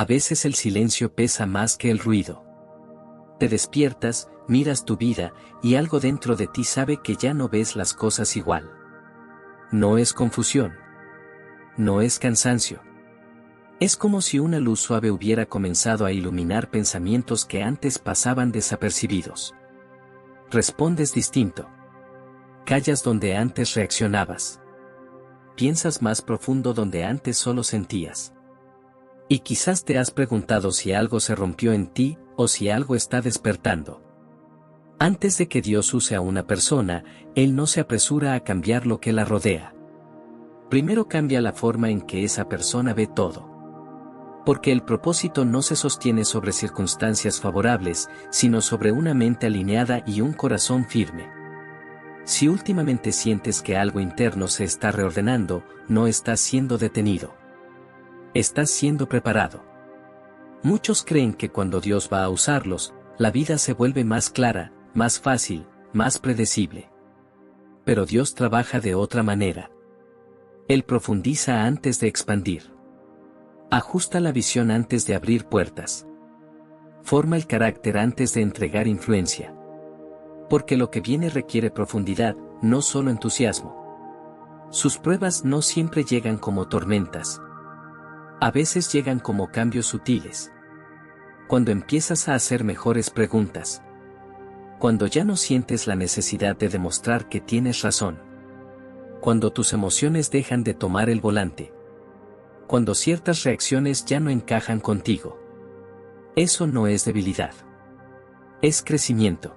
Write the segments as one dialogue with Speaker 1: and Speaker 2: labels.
Speaker 1: A veces el silencio pesa más que el ruido. Te despiertas, miras tu vida, y algo dentro de ti sabe que ya no ves las cosas igual. No es confusión. No es cansancio. Es como si una luz suave hubiera comenzado a iluminar pensamientos que antes pasaban desapercibidos. Respondes distinto. Callas donde antes reaccionabas. Piensas más profundo donde antes solo sentías. Y quizás te has preguntado si algo se rompió en ti o si algo está despertando. Antes de que Dios use a una persona, Él no se apresura a cambiar lo que la rodea. Primero cambia la forma en que esa persona ve todo. Porque el propósito no se sostiene sobre circunstancias favorables, sino sobre una mente alineada y un corazón firme. Si últimamente sientes que algo interno se está reordenando, no estás siendo detenido. Estás siendo preparado. Muchos creen que cuando Dios va a usarlos, la vida se vuelve más clara, más fácil, más predecible. Pero Dios trabaja de otra manera. Él profundiza antes de expandir. Ajusta la visión antes de abrir puertas. Forma el carácter antes de entregar influencia. Porque lo que viene requiere profundidad, no solo entusiasmo. Sus pruebas no siempre llegan como tormentas. A veces llegan como cambios sutiles. Cuando empiezas a hacer mejores preguntas. Cuando ya no sientes la necesidad de demostrar que tienes razón. Cuando tus emociones dejan de tomar el volante. Cuando ciertas reacciones ya no encajan contigo. Eso no es debilidad. Es crecimiento.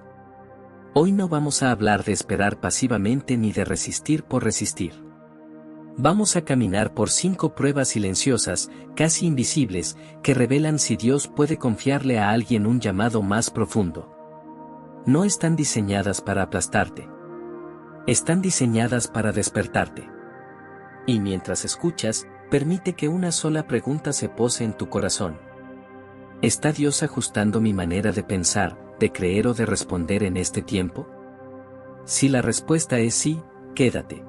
Speaker 1: Hoy no vamos a hablar de esperar pasivamente ni de resistir por resistir. Vamos a caminar por 5 pruebas silenciosas, casi invisibles, que revelan si Dios puede confiarle a alguien un llamado más profundo. No están diseñadas para aplastarte. Están diseñadas para despertarte. Y mientras escuchas, permite que una sola pregunta se pose en tu corazón. ¿Está Dios ajustando mi manera de pensar, de creer o de responder en este tiempo? Si la respuesta es sí, quédate.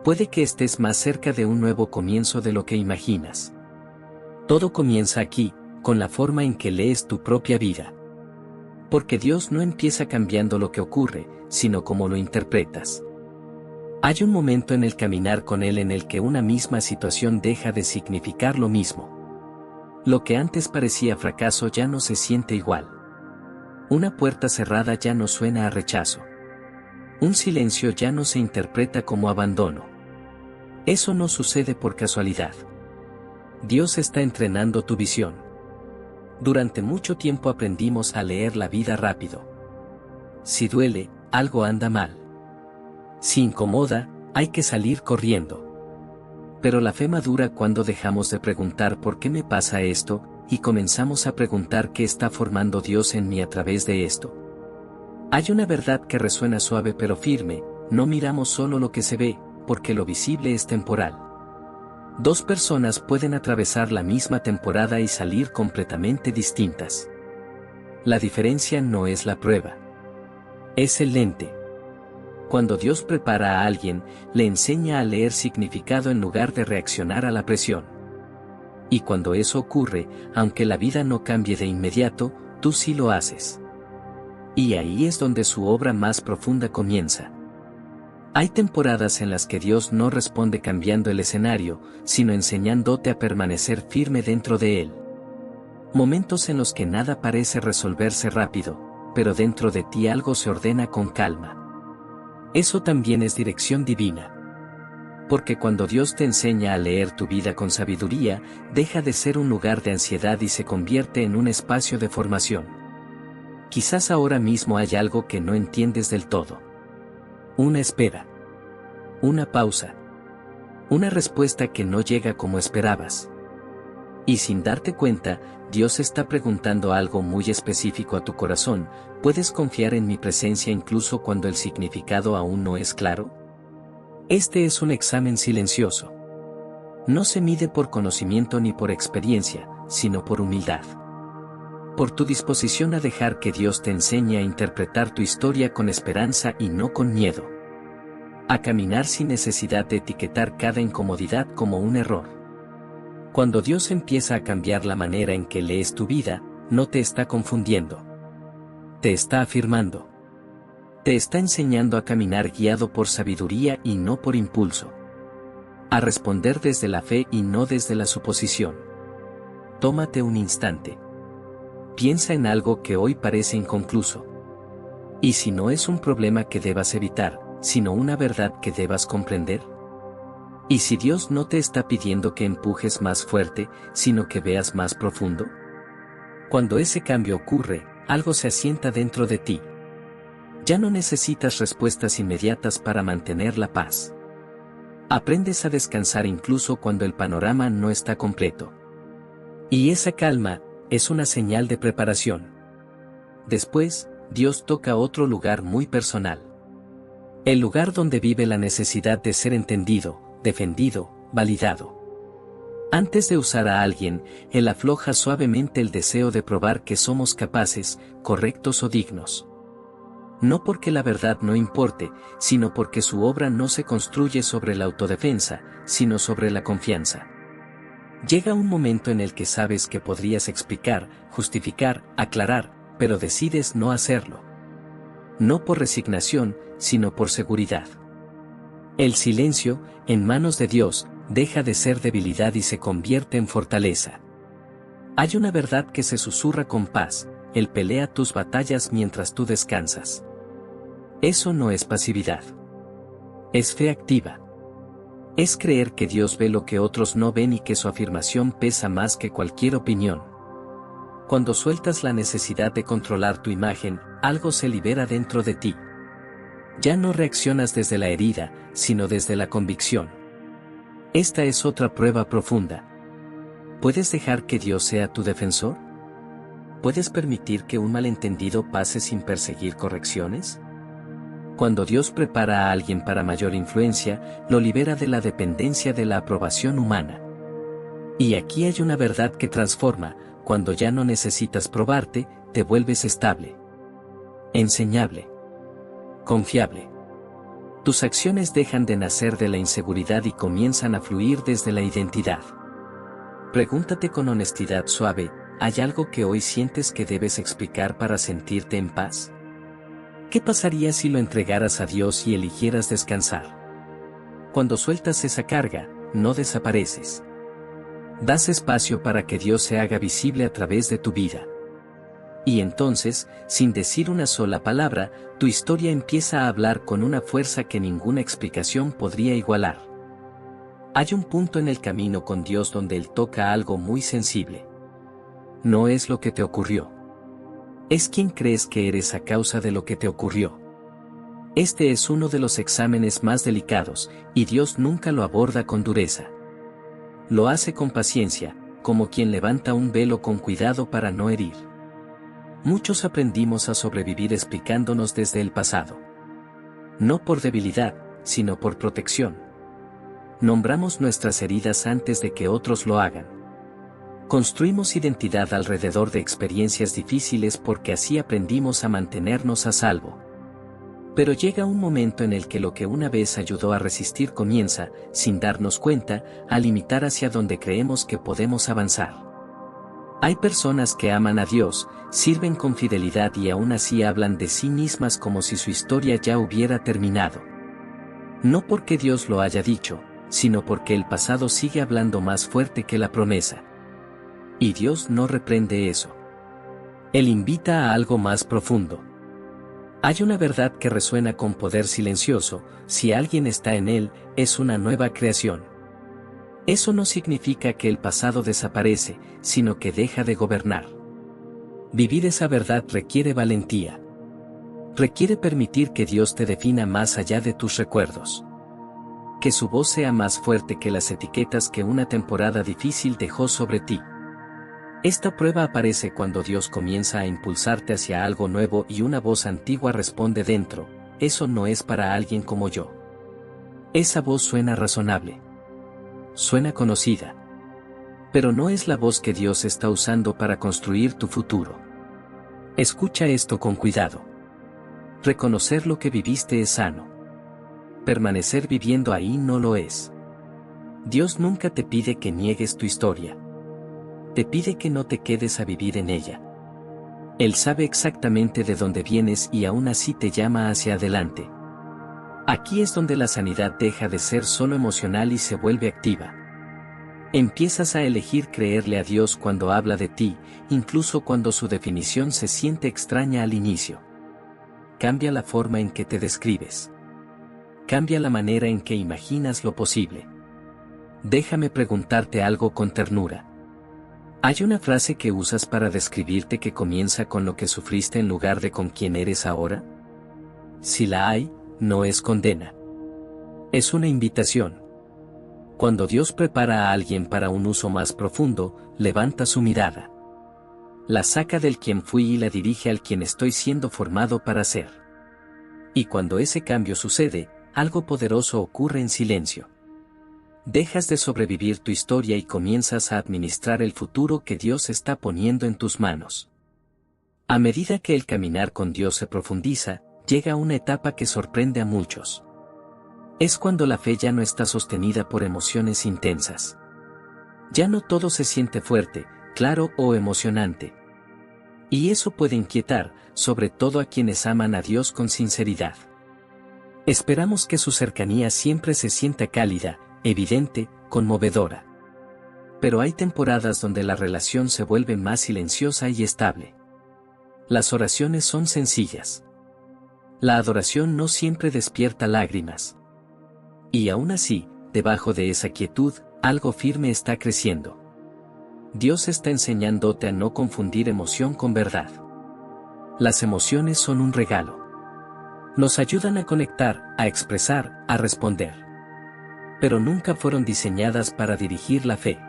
Speaker 1: Puede que estés más cerca de un nuevo comienzo de lo que imaginas. Todo comienza aquí, con la forma en que lees tu propia vida. Porque Dios no empieza cambiando lo que ocurre, sino cómo lo interpretas. Hay un momento en el caminar con Él en el que una misma situación deja de significar lo mismo. Lo que antes parecía fracaso ya no se siente igual. Una puerta cerrada ya no suena a rechazo. Un silencio ya no se interpreta como abandono. Eso no sucede por casualidad. Dios está entrenando tu visión. Durante mucho tiempo aprendimos a leer la vida rápido. Si duele, algo anda mal. Si incomoda, hay que salir corriendo. Pero la fe madura cuando dejamos de preguntar ¿por qué me pasa esto? Y comenzamos a preguntar ¿qué está formando Dios en mí a través de esto? Hay una verdad que resuena suave pero firme: no miramos solo lo que se ve, porque lo visible es temporal. 2 personas pueden atravesar la misma temporada y salir completamente distintas. La diferencia no es la prueba. Es el lente. Cuando Dios prepara a alguien, le enseña a leer significado en lugar de reaccionar a la presión. Y cuando eso ocurre, aunque la vida no cambie de inmediato, tú sí lo haces. Y ahí es donde su obra más profunda comienza. Hay temporadas en las que Dios no responde cambiando el escenario, sino enseñándote a permanecer firme dentro de él. Momentos en los que nada parece resolverse rápido, pero dentro de ti algo se ordena con calma. Eso también es dirección divina. Porque cuando Dios te enseña a leer tu vida con sabiduría, deja de ser un lugar de ansiedad y se convierte en un espacio de formación. Quizás ahora mismo hay algo que no entiendes del todo. Una espera. Una pausa. Una respuesta que no llega como esperabas. Y sin darte cuenta, Dios está preguntando algo muy específico a tu corazón: ¿puedes confiar en mi presencia incluso cuando el significado aún no es claro? Este es un examen silencioso. No se mide por conocimiento ni por experiencia, sino por humildad. Por tu disposición a dejar que Dios te enseñe a interpretar tu historia con esperanza y no con miedo. A caminar sin necesidad de etiquetar cada incomodidad como un error. Cuando Dios empieza a cambiar la manera en que lees tu vida, no te está confundiendo. Te está afirmando. Te está enseñando a caminar guiado por sabiduría y no por impulso. A responder desde la fe y no desde la suposición. Tómate un instante. Piensa en algo que hoy parece inconcluso. ¿Y si no es un problema que debas evitar, sino una verdad que debas comprender? ¿Y si Dios no te está pidiendo que empujes más fuerte, sino que veas más profundo? Cuando ese cambio ocurre, algo se asienta dentro de ti. Ya no necesitas respuestas inmediatas para mantener la paz. Aprendes a descansar incluso cuando el panorama no está completo. Y esa calma es una señal de preparación. Después, Dios toca otro lugar muy personal. El lugar donde vive la necesidad de ser entendido, defendido, validado. Antes de usar a alguien, Él afloja suavemente el deseo de probar que somos capaces, correctos o dignos. No porque la verdad no importe, sino porque su obra no se construye sobre la autodefensa, sino sobre la confianza. Llega un momento en el que sabes que podrías explicar, justificar, aclarar, pero decides no hacerlo. No por resignación, sino por seguridad. El silencio, en manos de Dios, deja de ser debilidad y se convierte en fortaleza. Hay una verdad que se susurra con paz: Él pelea tus batallas mientras tú descansas. Eso no es pasividad. Es fe activa. Es creer que Dios ve lo que otros no ven y que su afirmación pesa más que cualquier opinión. Cuando sueltas la necesidad de controlar tu imagen, algo se libera dentro de ti. Ya no reaccionas desde la herida, sino desde la convicción. Esta es otra prueba profunda. ¿Puedes dejar que Dios sea tu defensor? ¿Puedes permitir que un malentendido pase sin perseguir correcciones? Cuando Dios prepara a alguien para mayor influencia, lo libera de la dependencia de la aprobación humana. Y aquí hay una verdad que transforma: cuando ya no necesitas probarte, te vuelves estable, enseñable, confiable. Tus acciones dejan de nacer de la inseguridad y comienzan a fluir desde la identidad. Pregúntate con honestidad suave: ¿hay algo que hoy sientes que debes explicar para sentirte en paz? ¿Qué pasaría si lo entregaras a Dios y eligieras descansar? Cuando sueltas esa carga, no desapareces. Das espacio para que Dios se haga visible a través de tu vida. Y entonces, sin decir una sola palabra, tu historia empieza a hablar con una fuerza que ninguna explicación podría igualar. Hay un punto en el camino con Dios donde Él toca algo muy sensible. No es lo que te ocurrió. Es quién crees que eres a causa de lo que te ocurrió. Este es uno de los exámenes más delicados, y Dios nunca lo aborda con dureza. Lo hace con paciencia, como quien levanta un velo con cuidado para no herir. Muchos aprendimos a sobrevivir explicándonos desde el pasado. No por debilidad, sino por protección. Nombramos nuestras heridas antes de que otros lo hagan. Construimos identidad alrededor de experiencias difíciles porque así aprendimos a mantenernos a salvo. Pero llega un momento en el que lo que una vez ayudó a resistir comienza, sin darnos cuenta, a limitar hacia donde creemos que podemos avanzar. Hay personas que aman a Dios, sirven con fidelidad y aún así hablan de sí mismas como si su historia ya hubiera terminado. No porque Dios lo haya dicho, sino porque el pasado sigue hablando más fuerte que la promesa. Y Dios no reprende eso. Él invita a algo más profundo. Hay una verdad que resuena con poder silencioso: si alguien está en Él, es una nueva creación. Eso no significa que el pasado desaparece, sino que deja de gobernar. Vivir esa verdad requiere valentía. Requiere permitir que Dios te defina más allá de tus recuerdos. Que su voz sea más fuerte que las etiquetas que una temporada difícil dejó sobre ti. Esta prueba aparece cuando Dios comienza a impulsarte hacia algo nuevo y una voz antigua responde dentro: eso no es para alguien como yo. Esa voz suena razonable. Suena conocida. Pero no es la voz que Dios está usando para construir tu futuro. Escucha esto con cuidado. Reconocer lo que viviste es sano. Permanecer viviendo ahí no lo es. Dios nunca te pide que niegues tu historia. Te pide que no te quedes a vivir en ella. Él sabe exactamente de dónde vienes y aún así te llama hacia adelante. Aquí es donde la sanidad deja de ser solo emocional y se vuelve activa. Empiezas a elegir creerle a Dios cuando habla de ti, incluso cuando su definición se siente extraña al inicio. Cambia la forma en que te describes. Cambia la manera en que imaginas lo posible. Déjame preguntarte algo con ternura. ¿Hay una frase que usas para describirte que comienza con lo que sufriste en lugar de con quién eres ahora? Si la hay, no es condena. Es una invitación. Cuando Dios prepara a alguien para un uso más profundo, levanta su mirada. La saca del quien fui y la dirige al quien estoy siendo formado para ser. Y cuando ese cambio sucede, algo poderoso ocurre en silencio. Dejas de sobrevivir tu historia y comienzas a administrar el futuro que Dios está poniendo en tus manos. A medida que el caminar con Dios se profundiza, llega una etapa que sorprende a muchos. Es cuando la fe ya no está sostenida por emociones intensas. Ya no todo se siente fuerte, claro o emocionante. Y eso puede inquietar, sobre todo a quienes aman a Dios con sinceridad. Esperamos que su cercanía siempre se sienta cálida, evidente, conmovedora. Pero hay temporadas donde la relación se vuelve más silenciosa y estable. Las oraciones son sencillas. La adoración no siempre despierta lágrimas. Y aún así, debajo de esa quietud, algo firme está creciendo. Dios está enseñándote a no confundir emoción con verdad. Las emociones son un regalo. Nos ayudan a conectar, a expresar, a responder. Pero nunca fueron diseñadas para dirigir la fe.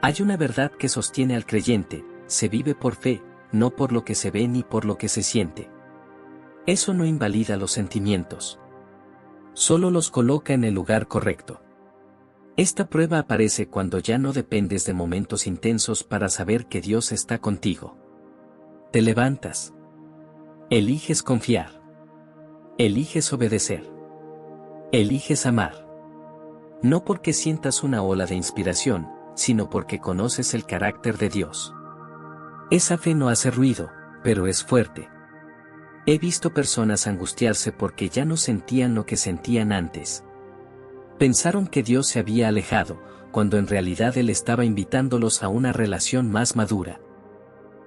Speaker 1: Hay una verdad que sostiene al creyente: se vive por fe, no por lo que se ve ni por lo que se siente. Eso no invalida los sentimientos. Solo los coloca en el lugar correcto. Esta prueba aparece cuando ya no dependes de momentos intensos para saber que Dios está contigo. Te levantas. Eliges confiar. Eliges obedecer. Eliges amar. No porque sientas una ola de inspiración, sino porque conoces el carácter de Dios. Esa fe no hace ruido, pero es fuerte. He visto personas angustiarse porque ya no sentían lo que sentían antes. Pensaron que Dios se había alejado, cuando en realidad Él estaba invitándolos a una relación más madura.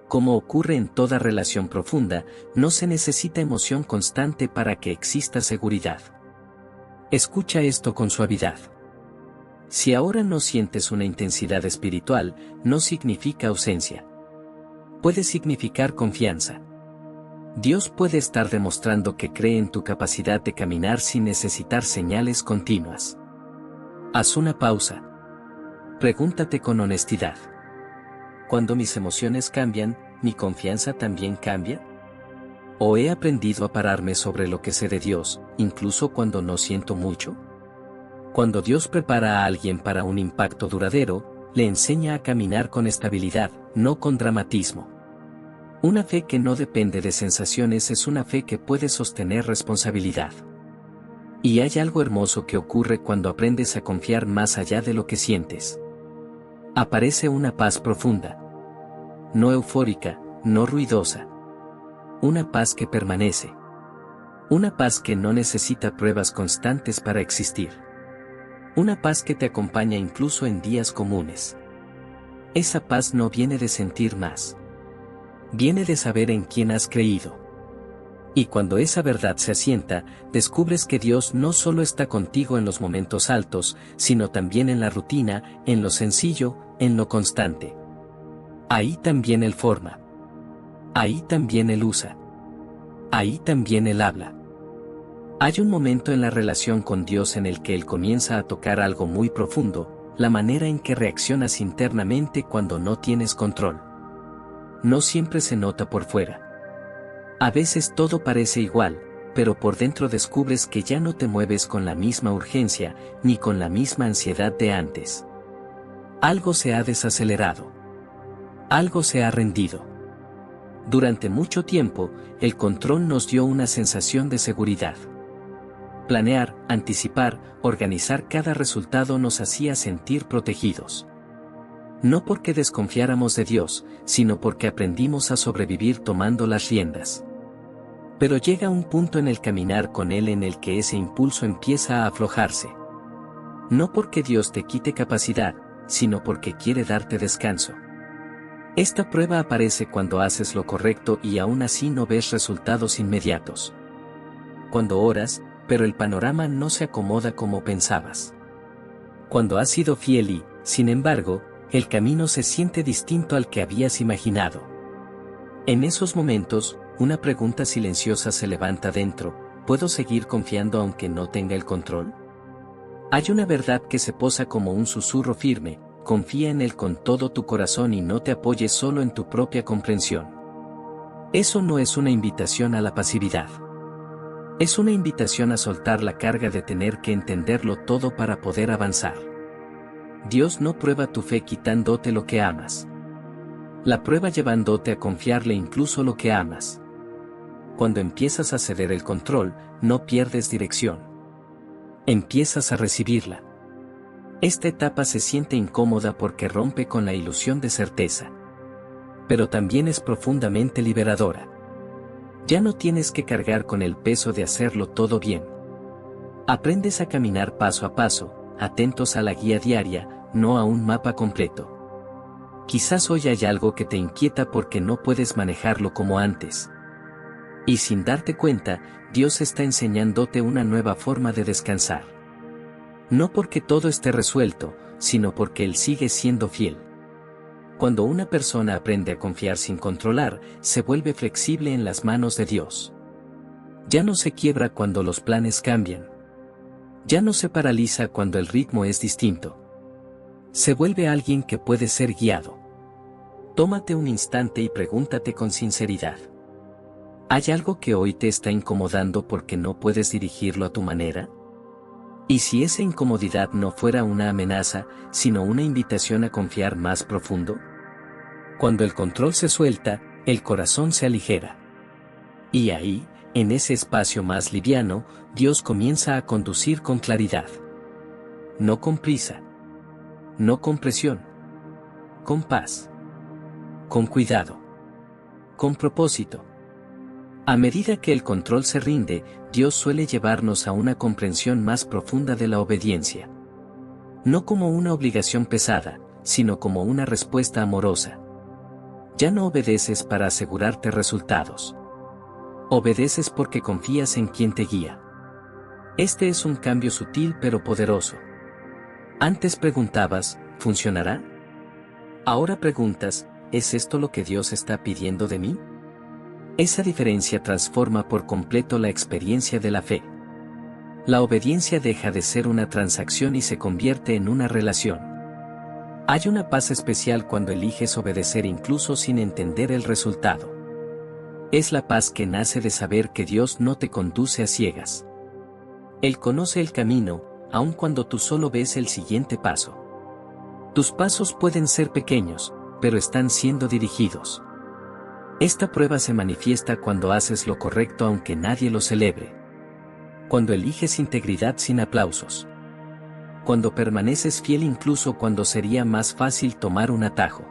Speaker 1: Como ocurre en toda relación profunda, no se necesita emoción constante para que exista seguridad. Escucha esto con suavidad. Si ahora no sientes una intensidad espiritual, no significa ausencia. Puede significar confianza. Dios puede estar demostrando que cree en tu capacidad de caminar sin necesitar señales continuas. Haz una pausa. Pregúntate con honestidad. ¿Cuando mis emociones cambian, mi confianza también cambia? ¿O he aprendido a pararme sobre lo que sé de Dios, incluso cuando no siento mucho? Cuando Dios prepara a alguien para un impacto duradero, le enseña a caminar con estabilidad, no con dramatismo. Una fe que no depende de sensaciones es una fe que puede sostener responsabilidad. Y hay algo hermoso que ocurre cuando aprendes a confiar más allá de lo que sientes. Aparece una paz profunda. No eufórica, no ruidosa. Una paz que permanece. Una paz que no necesita pruebas constantes para existir. Una paz que te acompaña incluso en días comunes. Esa paz no viene de sentir más. Viene de saber en quién has creído. Y cuando esa verdad se asienta, descubres que Dios no solo está contigo en los momentos altos, sino también en la rutina, en lo sencillo, en lo constante. Ahí también Él forma. Ahí también Él usa. Ahí también Él habla. Hay un momento en la relación con Dios en el que Él comienza a tocar algo muy profundo, la manera en que reaccionas internamente cuando no tienes control. No siempre se nota por fuera. A veces todo parece igual, pero por dentro descubres que ya no te mueves con la misma urgencia, ni con la misma ansiedad de antes. Algo se ha desacelerado. Algo se ha rendido. Durante mucho tiempo, el control nos dio una sensación de seguridad. Planear, anticipar, organizar cada resultado nos hacía sentir protegidos. No porque desconfiáramos de Dios, sino porque aprendimos a sobrevivir tomando las riendas. Pero llega un punto en el caminar con Él en el que ese impulso empieza a aflojarse. No porque Dios te quite capacidad, sino porque quiere darte descanso. Esta prueba aparece cuando haces lo correcto y aún así no ves resultados inmediatos. Cuando oras, pero el panorama no se acomoda como pensabas. Cuando has sido fiel y, sin embargo, el camino se siente distinto al que habías imaginado. En esos momentos, una pregunta silenciosa se levanta dentro: ¿puedo seguir confiando aunque no tenga el control? Hay una verdad que se posa como un susurro firme: confía en Él con todo tu corazón y no te apoyes solo en tu propia comprensión. Eso no es una invitación a la pasividad. Es una invitación a soltar la carga de tener que entenderlo todo para poder avanzar. Dios no prueba tu fe quitándote lo que amas. La prueba llevándote a confiarle incluso lo que amas. Cuando empiezas a ceder el control, no pierdes dirección. Empiezas a recibirla. Esta etapa se siente incómoda porque rompe con la ilusión de certeza. Pero también es profundamente liberadora. Ya no tienes que cargar con el peso de hacerlo todo bien. Aprendes a caminar paso a paso, atentos a la guía diaria, no a un mapa completo. Quizás hoy hay algo que te inquieta porque no puedes manejarlo como antes. Y sin darte cuenta, Dios está enseñándote una nueva forma de descansar. No porque todo esté resuelto, sino porque Él sigue siendo fiel. Cuando una persona aprende a confiar sin controlar, se vuelve flexible en las manos de Dios. Ya no se quiebra cuando los planes cambian. Ya no se paraliza cuando el ritmo es distinto. Se vuelve alguien que puede ser guiado. Tómate un instante y pregúntate con sinceridad: ¿hay algo que hoy te está incomodando porque no puedes dirigirlo a tu manera? ¿Y si esa incomodidad no fuera una amenaza, sino una invitación a confiar más profundo? Cuando el control se suelta, el corazón se aligera. Y ahí, en ese espacio más liviano, Dios comienza a conducir con claridad. No con prisa. No con presión. Con paz. Con cuidado. Con propósito. A medida que el control se rinde, Dios suele llevarnos a una comprensión más profunda de la obediencia. No como una obligación pesada, sino como una respuesta amorosa. Ya no obedeces para asegurarte resultados. Obedeces porque confías en quien te guía. Este es un cambio sutil pero poderoso. Antes preguntabas, ¿funcionará? Ahora preguntas, ¿es esto lo que Dios está pidiendo de mí? Esa diferencia transforma por completo la experiencia de la fe. La obediencia deja de ser una transacción y se convierte en una relación. Hay una paz especial cuando eliges obedecer incluso sin entender el resultado. Es la paz que nace de saber que Dios no te conduce a ciegas. Él conoce el camino, aun cuando tú solo ves el siguiente paso. Tus pasos pueden ser pequeños, pero están siendo dirigidos. Esta prueba se manifiesta cuando haces lo correcto aunque nadie lo celebre. Cuando eliges integridad sin aplausos. Cuando permaneces fiel incluso cuando sería más fácil tomar un atajo.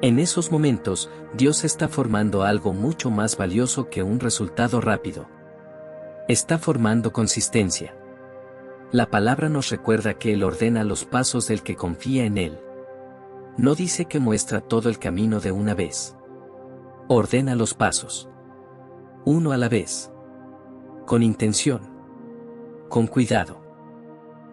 Speaker 1: En esos momentos, Dios está formando algo mucho más valioso que un resultado rápido. Está formando consistencia. La palabra nos recuerda que Él ordena los pasos del que confía en Él. No dice que muestra todo el camino de una vez. Ordena los pasos. Uno a la vez. Con intención. Con cuidado.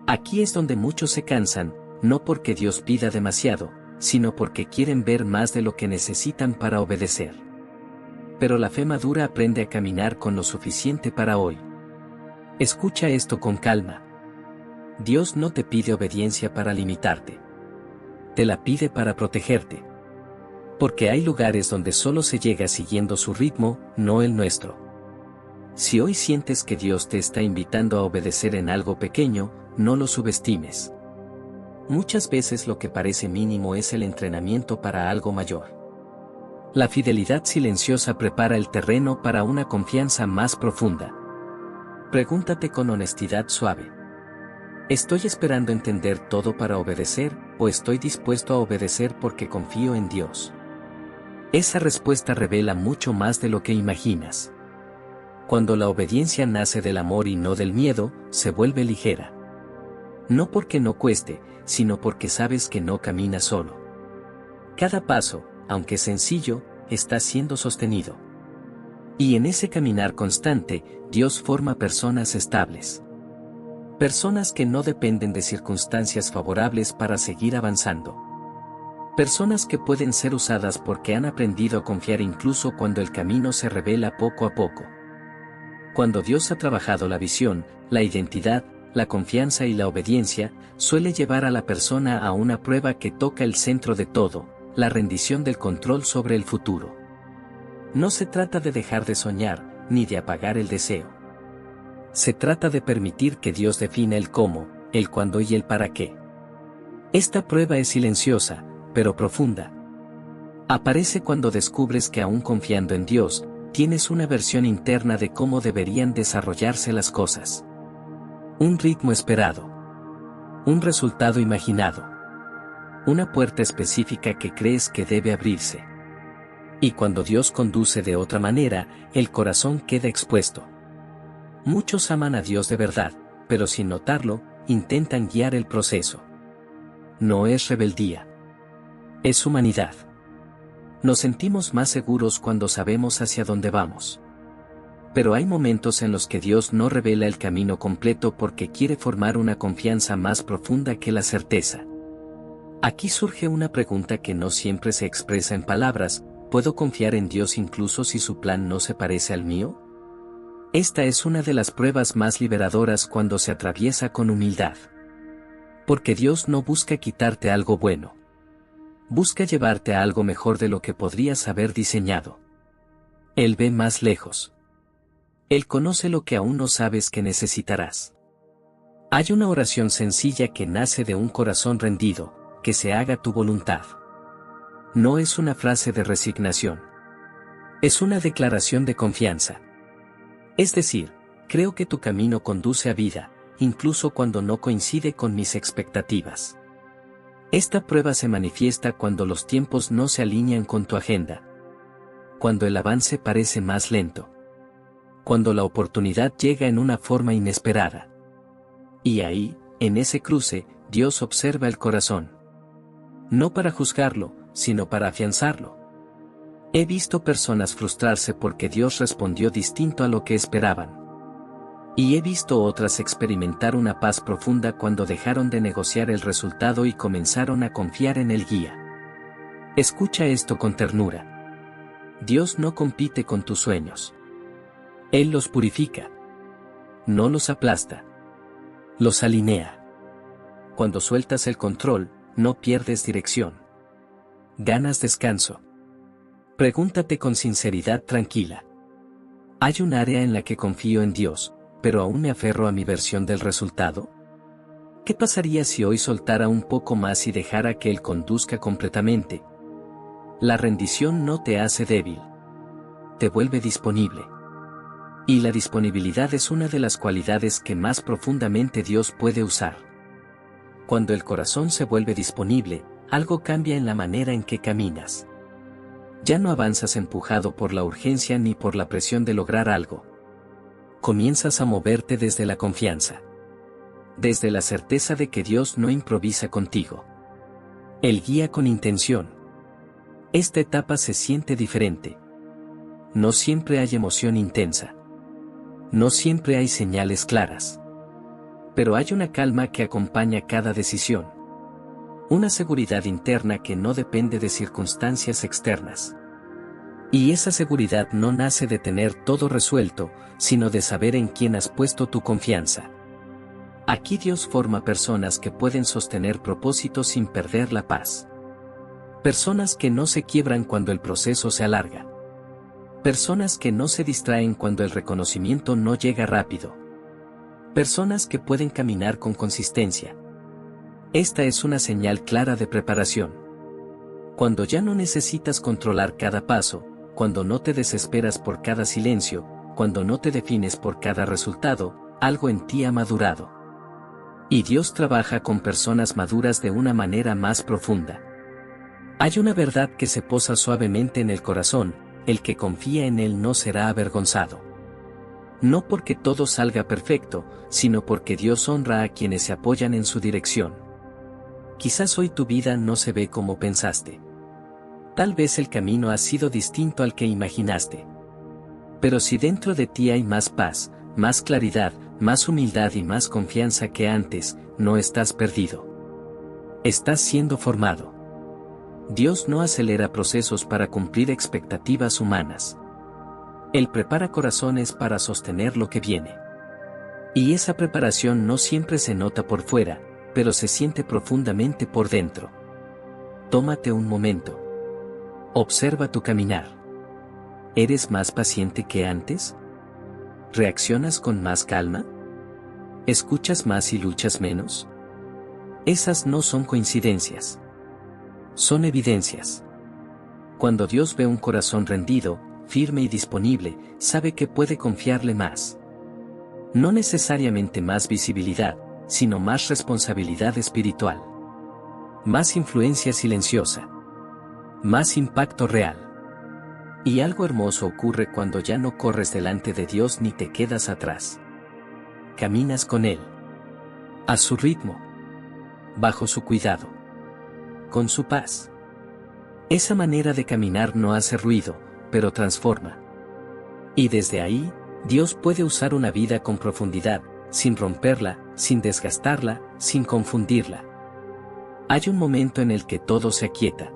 Speaker 1: Aquí es donde muchos se cansan, no porque Dios pida demasiado, sino porque quieren ver más de lo que necesitan para obedecer. Pero la fe madura aprende a caminar con lo suficiente para hoy. Escucha esto con calma. Dios no te pide obediencia para limitarte. Te la pide para protegerte. Porque hay lugares donde solo se llega siguiendo su ritmo, no el nuestro. Si hoy sientes que Dios te está invitando a obedecer en algo pequeño, no lo subestimes. Muchas veces lo que parece mínimo es el entrenamiento para algo mayor. La fidelidad silenciosa prepara el terreno para una confianza más profunda. Pregúntate con honestidad suave. ¿Estoy esperando entender todo para obedecer, o estoy dispuesto a obedecer porque confío en Dios? Esa respuesta revela mucho más de lo que imaginas. Cuando la obediencia nace del amor y no del miedo, se vuelve ligera. No porque no cueste, sino porque sabes que no caminas solo. Cada paso, aunque sencillo, está siendo sostenido. Y en ese caminar constante, Dios forma personas estables. Personas que no dependen de circunstancias favorables para seguir avanzando. Personas que pueden ser usadas porque han aprendido a confiar incluso cuando el camino se revela poco a poco. Cuando Dios ha trabajado la visión, la identidad, la confianza y la obediencia, suele llevar a la persona a una prueba que toca el centro de todo, la rendición del control sobre el futuro. No se trata de dejar de soñar, ni de apagar el deseo. Se trata de permitir que Dios defina el cómo, el cuándo y el para qué. Esta prueba es silenciosa, pero profunda. Aparece cuando descubres que aún confiando en Dios, tienes una versión interna de cómo deberían desarrollarse las cosas. Un ritmo esperado. Un resultado imaginado. Una puerta específica que crees que debe abrirse. Y cuando Dios conduce de otra manera, el corazón queda expuesto. Muchos aman a Dios de verdad, pero sin notarlo, intentan guiar el proceso. No es rebeldía. Es humanidad. Nos sentimos más seguros cuando sabemos hacia dónde vamos. Pero hay momentos en los que Dios no revela el camino completo porque quiere formar una confianza más profunda que la certeza. Aquí surge una pregunta que no siempre se expresa en palabras: ¿puedo confiar en Dios incluso si su plan no se parece al mío? Esta es una de las pruebas más liberadoras cuando se atraviesa con humildad. Porque Dios no busca quitarte algo bueno. Busca llevarte a algo mejor de lo que podrías haber diseñado. Él ve más lejos. Él conoce lo que aún no sabes que necesitarás. Hay una oración sencilla que nace de un corazón rendido: que se haga tu voluntad. No es una frase de resignación. Es una declaración de confianza. Es decir, creo que tu camino conduce a vida, incluso cuando no coincide con mis expectativas. Esta prueba se manifiesta cuando los tiempos no se alinean con tu agenda. Cuando el avance parece más lento. Cuando la oportunidad llega en una forma inesperada. Y ahí, en ese cruce, Dios observa el corazón. No para juzgarlo, sino para afianzarlo. He visto personas frustrarse porque Dios respondió distinto a lo que esperaban. Y he visto otras experimentar una paz profunda cuando dejaron de negociar el resultado y comenzaron a confiar en el guía. Escucha esto con ternura. Dios no compite con tus sueños. Él los purifica. No los aplasta. Los alinea. Cuando sueltas el control, no pierdes dirección. Ganas descanso. Pregúntate con sinceridad tranquila. ¿Hay un área en la que confío en Dios, pero aún me aferro a mi versión del resultado? ¿Qué pasaría si hoy soltara un poco más y dejara que Él conduzca completamente? La rendición no te hace débil. Te vuelve disponible. Y la disponibilidad es una de las cualidades que más profundamente Dios puede usar. Cuando el corazón se vuelve disponible, algo cambia en la manera en que caminas. Ya no avanzas empujado por la urgencia ni por la presión de lograr algo. Comienzas a moverte desde la confianza. Desde la certeza de que Dios no improvisa contigo. Él guía con intención. Esta etapa se siente diferente. No siempre hay emoción intensa. No siempre hay señales claras. Pero hay una calma que acompaña cada decisión. Una seguridad interna que no depende de circunstancias externas. Y esa seguridad no nace de tener todo resuelto, sino de saber en quién has puesto tu confianza. Aquí Dios forma personas que pueden sostener propósitos sin perder la paz. Personas que no se quiebran cuando el proceso se alarga. Personas que no se distraen cuando el reconocimiento no llega rápido. Personas que pueden caminar con consistencia. Esta es una señal clara de preparación. Cuando ya no necesitas controlar cada paso, cuando no te desesperas por cada silencio, cuando no te defines por cada resultado, algo en ti ha madurado. Y Dios trabaja con personas maduras de una manera más profunda. Hay una verdad que se posa suavemente en el corazón: el que confía en Él no será avergonzado. No porque todo salga perfecto, sino porque Dios honra a quienes se apoyan en su dirección. Quizás hoy tu vida no se ve como pensaste. Tal vez el camino ha sido distinto al que imaginaste. Pero si dentro de ti hay más paz, más claridad, más humildad y más confianza que antes, no estás perdido. Estás siendo formado. Dios no acelera procesos para cumplir expectativas humanas. Él prepara corazones para sostener lo que viene. Y esa preparación no siempre se nota por fuera, pero se siente profundamente por dentro. Tómate un momento. Observa tu caminar. ¿Eres más paciente que antes? ¿Reaccionas con más calma? ¿Escuchas más y luchas menos? Esas no son coincidencias. Son evidencias. Cuando Dios ve un corazón rendido, firme y disponible, sabe que puede confiarle más. No necesariamente más visibilidad, sino más responsabilidad espiritual. Más influencia silenciosa. Más impacto real. Y algo hermoso ocurre cuando ya no corres delante de Dios ni te quedas atrás. Caminas con Él. A su ritmo. Bajo su cuidado. Con su paz. Esa manera de caminar no hace ruido, pero transforma. Y desde ahí, Dios puede usar una vida con profundidad, sin romperla, sin desgastarla, sin confundirla. Hay un momento en el que todo se aquieta.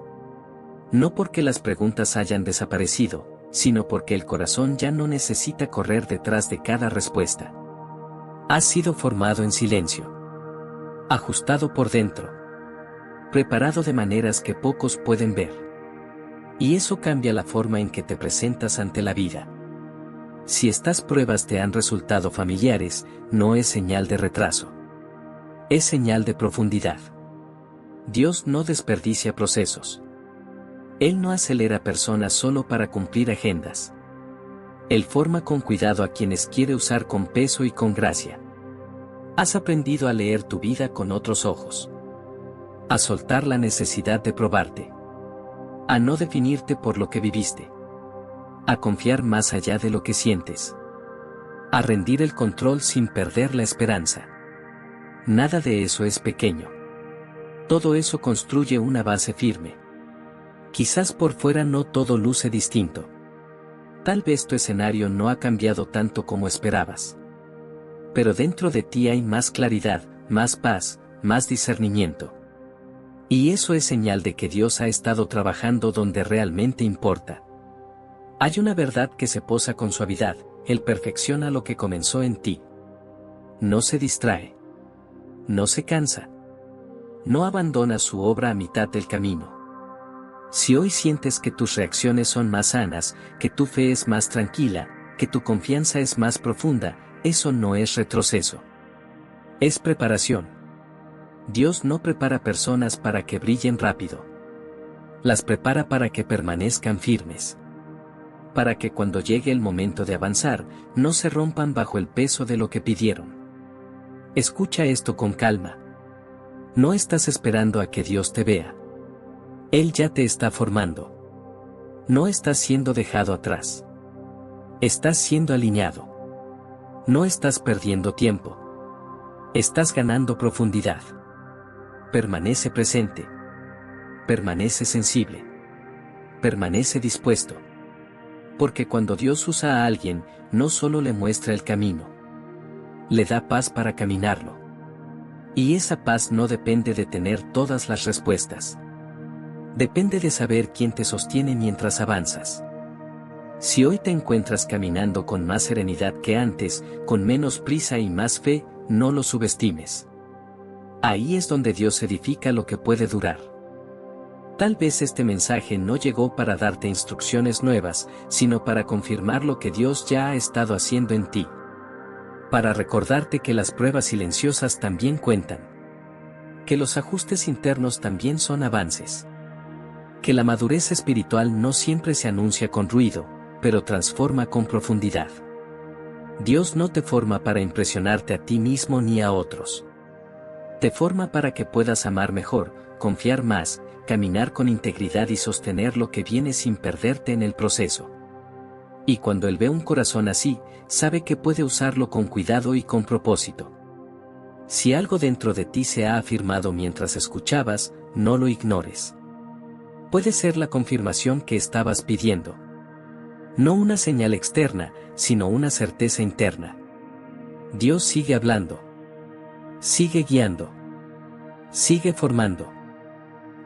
Speaker 1: No porque las preguntas hayan desaparecido, sino porque el corazón ya no necesita correr detrás de cada respuesta. Has sido formado en silencio. Ajustado por dentro. Preparado de maneras que pocos pueden ver. Y eso cambia la forma en que te presentas ante la vida. Si estas pruebas te han resultado familiares, no es señal de retraso. Es señal de profundidad. Dios no desperdicia procesos. Él no acelera personas solo para cumplir agendas. Él forma con cuidado a quienes quiere usar con peso y con gracia. Has aprendido a leer tu vida con otros ojos. A soltar la necesidad de probarte. A no definirte por lo que viviste. A confiar más allá de lo que sientes. A rendir el control sin perder la esperanza. Nada de eso es pequeño. Todo eso construye una base firme. Quizás por fuera no todo luce distinto. Tal vez tu escenario no ha cambiado tanto como esperabas. Pero dentro de ti hay más claridad, más paz, más discernimiento. Y eso es señal de que Dios ha estado trabajando donde realmente importa. Hay una verdad que se posa con suavidad: Él perfecciona lo que comenzó en ti. No se distrae. No se cansa. No abandona su obra a mitad del camino. Si hoy sientes que tus reacciones son más sanas, que tu fe es más tranquila, que tu confianza es más profunda, eso no es retroceso. Es preparación. Dios no prepara personas para que brillen rápido. Las prepara para que permanezcan firmes. Para que cuando llegue el momento de avanzar, no se rompan bajo el peso de lo que pidieron. Escucha esto con calma. No estás esperando a que Dios te vea. Él ya te está formando. No estás siendo dejado atrás. Estás siendo alineado. No estás perdiendo tiempo. Estás ganando profundidad. Permanece presente. Permanece sensible. Permanece dispuesto. Porque cuando Dios usa a alguien, no solo le muestra el camino. Le da paz para caminarlo. Y esa paz no depende de tener todas las respuestas. Depende de saber quién te sostiene mientras avanzas. Si hoy te encuentras caminando con más serenidad que antes, con menos prisa y más fe, no lo subestimes. Ahí es donde Dios edifica lo que puede durar. Tal vez este mensaje no llegó para darte instrucciones nuevas, sino para confirmar lo que Dios ya ha estado haciendo en ti. Para recordarte que las pruebas silenciosas también cuentan. Que los ajustes internos también son avances. Que la madurez espiritual no siempre se anuncia con ruido, pero transforma con profundidad. Dios no te forma para impresionarte a ti mismo ni a otros. Te forma para que puedas amar mejor, confiar más, caminar con integridad y sostener lo que viene sin perderte en el proceso. Y cuando Él ve un corazón así, sabe que puede usarlo con cuidado y con propósito. Si algo dentro de ti se ha afirmado mientras escuchabas, no lo ignores. Puede ser la confirmación que estabas pidiendo. No una señal externa, sino una certeza interna. Dios sigue hablando. Sigue guiando. Sigue formando.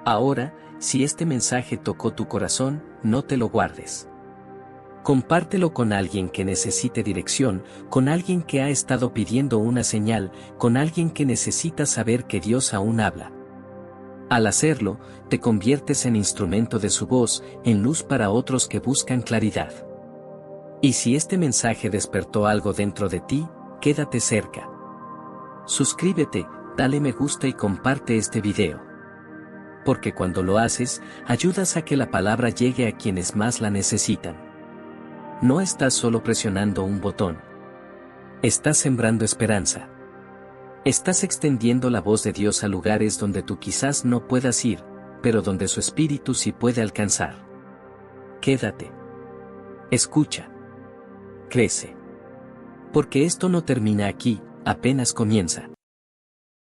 Speaker 1: Ahora, si este mensaje tocó tu corazón, no te lo guardes. Compártelo con alguien que necesite dirección, con alguien que ha estado pidiendo una señal, con alguien que necesita saber que Dios aún habla. Al hacerlo, te conviertes en instrumento de su voz, en luz para otros que buscan claridad. Y si este mensaje despertó algo dentro de ti, quédate cerca. Suscríbete, dale me gusta y comparte este video. Porque cuando lo haces, ayudas a que la palabra llegue a quienes más la necesitan. No estás solo presionando un botón. Estás sembrando esperanza. Estás extendiendo la voz de Dios a lugares donde tú quizás no puedas ir, pero donde su espíritu sí puede alcanzar. Quédate. Escucha. Crece. Porque esto no termina aquí, apenas comienza.